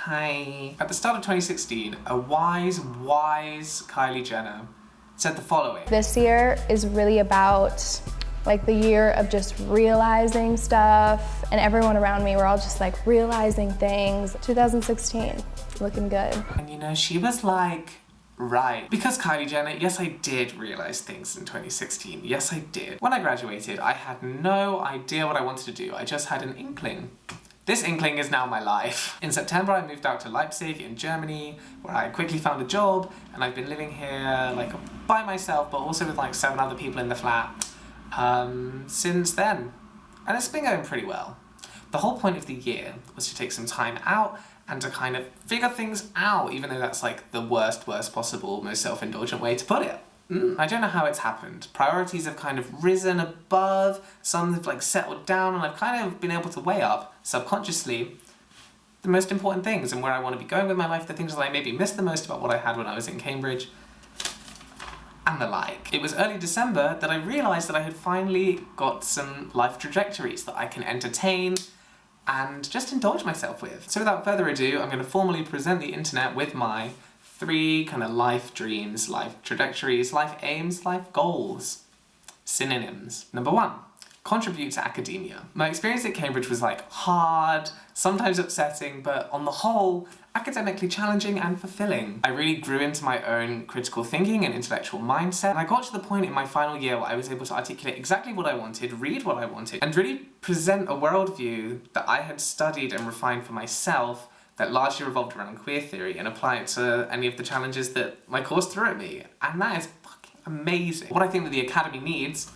Hi. At the start of 2016, a wise Kylie Jenner said the following. This year is really about like the year of just realizing stuff, and everyone around me were all just like realizing things. 2016, looking good. And you know, she was like, right. Because Kylie Jenner, yes, I did realize things in 2016. Yes, I did. When I graduated, I had no idea what I wanted to do. I just had an inkling. This inkling is now my life. In September, I moved out to Leipzig in Germany, where I quickly found a job, and I've been living here like by myself, but also with like 7 other people in the flat since then. And it's been going pretty well. The whole point of the year was to take some time out and to kind of figure things out, even though that's like the worst possible, most self-indulgent way to put it. I don't know how it's happened. Priorities have kind of risen above, some have like settled down, and I've kind of been able to weigh up, subconsciously, the most important things and where I want to be going with my life, the things that I maybe missed the most about what I had when I was in Cambridge, and the like. It was early December that I realised that I had finally got some life trajectories that I can entertain and just indulge myself with. So without further ado, I'm going to formally present the internet with my 3 kind of life dreams, life trajectories, life aims, life goals. Synonyms. Number 1, contribute to academia. My experience at Cambridge was like hard, sometimes upsetting, but on the whole, academically challenging and fulfilling. I really grew into my own critical thinking and intellectual mindset, and I got to the point in my final year where I was able to articulate exactly what I wanted, read what I wanted, and really present a worldview that I had studied and refined for myself that largely revolved around queer theory, and apply it to any of the challenges that my course threw at me. And that is fucking amazing. What I think that the Academy needs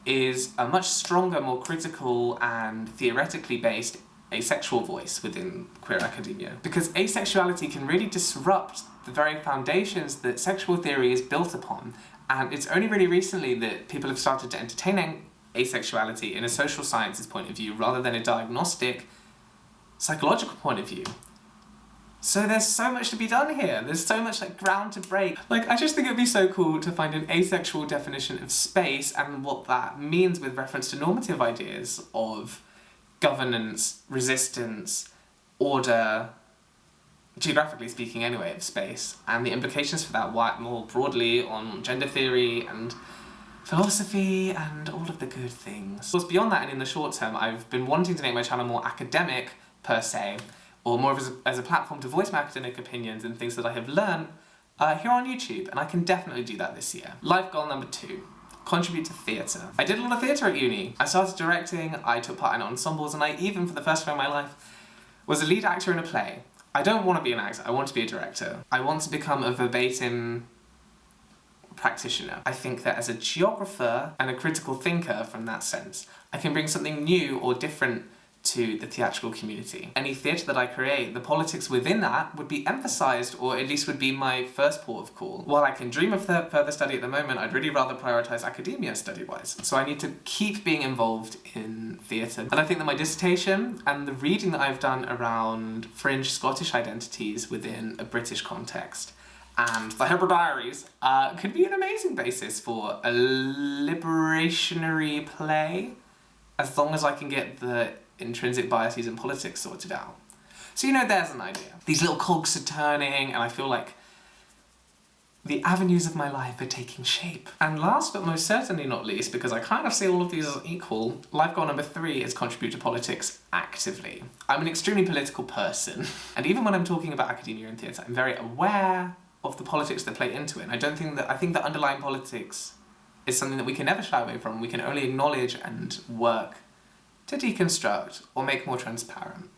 is a much stronger, more critical and theoretically based asexual voice within queer academia. Because asexuality can really disrupt the very foundations that sexual theory is built upon. And it's only really recently that people have started to entertain asexuality in a social sciences point of view rather than a diagnostic, psychological point of view. So there's so much to be done here. There's so much like ground to break. Like, I just think it'd be so cool to find an asexual definition of space and what that means with reference to normative ideas of governance, resistance, order, geographically speaking anyway, of space, and the implications for that more broadly on gender theory and philosophy and all of the good things. Of course, beyond that and in the short term, I've been wanting to make my channel more academic, per se, or more as a platform to voice my academic opinions and things that I have learned here on YouTube, and I can definitely do that this year. Life goal number 2, contribute to theatre. I did a lot of theatre at uni. I started directing, I took part in ensembles, and I even, for the first time in my life, was a lead actor in a play. I don't want to be an actor, I want to be a director. I want to become a verbatim practitioner. I think that as a geographer and a critical thinker from that sense, I can bring something new or different to the theatrical community. Any theatre that I create, the politics within that would be emphasised, or at least would be my first port of call. While I can dream of further study at the moment, I'd really rather prioritise academia study-wise. So I need to keep being involved in theatre. And I think that my dissertation and the reading that I've done around fringe Scottish identities within a British context and the Heber Diaries could be an amazing basis for a liberationary play, as long as I can get the intrinsic biases in politics sorted out. So, you know, there's an idea. These little cogs are turning, and I feel like the avenues of my life are taking shape. And last but most certainly not least, because I kind of see all of these as equal, life goal number 3 is contribute to politics actively. I'm an extremely political person, and even when I'm talking about academia and theatre, I'm very aware of the politics that play into it. And I think that underlying politics is something that we can never shy away from. We can only acknowledge and work to deconstruct, or make more transparent.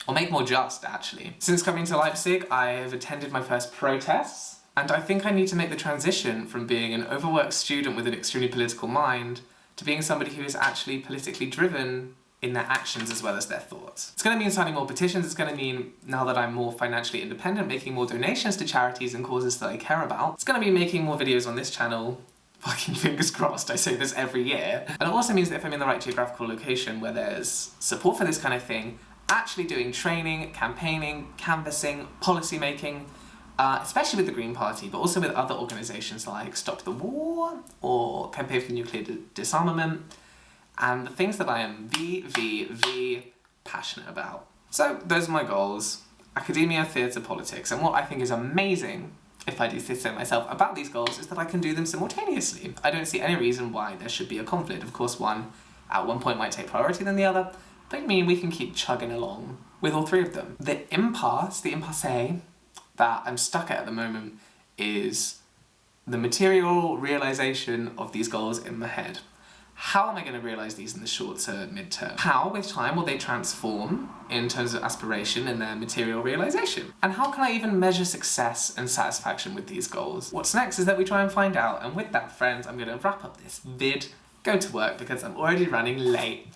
Or make more just, actually. Since coming to Leipzig, I have attended my first protests, and I think I need to make the transition from being an overworked student with an extremely political mind to being somebody who is actually politically driven in their actions as well as their thoughts. It's going to mean signing more petitions. It's going to mean, now that I'm more financially independent, making more donations to charities and causes that I care about. It's going to be making more videos on this channel. Fucking fingers crossed, I say this every year. And it also means that if I'm in the right geographical location where there's support for this kind of thing, actually doing training, campaigning, canvassing, policy making, especially with the Green Party, but also with other organisations like Stop the War or Campaign for Nuclear Disarmament, and the things that I am passionate about. So those are my goals. academia, theatre, politics. And what I think is amazing, if I do say so myself, about these goals is that I can do them simultaneously. I don't see any reason why there should be a conflict. Of course, one at one point might take priority than the other, but I mean we can keep chugging along with all three of them. The impasse that I'm stuck at the moment is the material realisation of these goals in my head. How am I going to realise these in the short to mid-term? How, with time, will they transform in terms of aspiration and their material realisation? And how can I even measure success and satisfaction with these goals? What's next is that we try and find out, and with that, friends, I'm going to wrap up this vid, go to work because I'm already running late.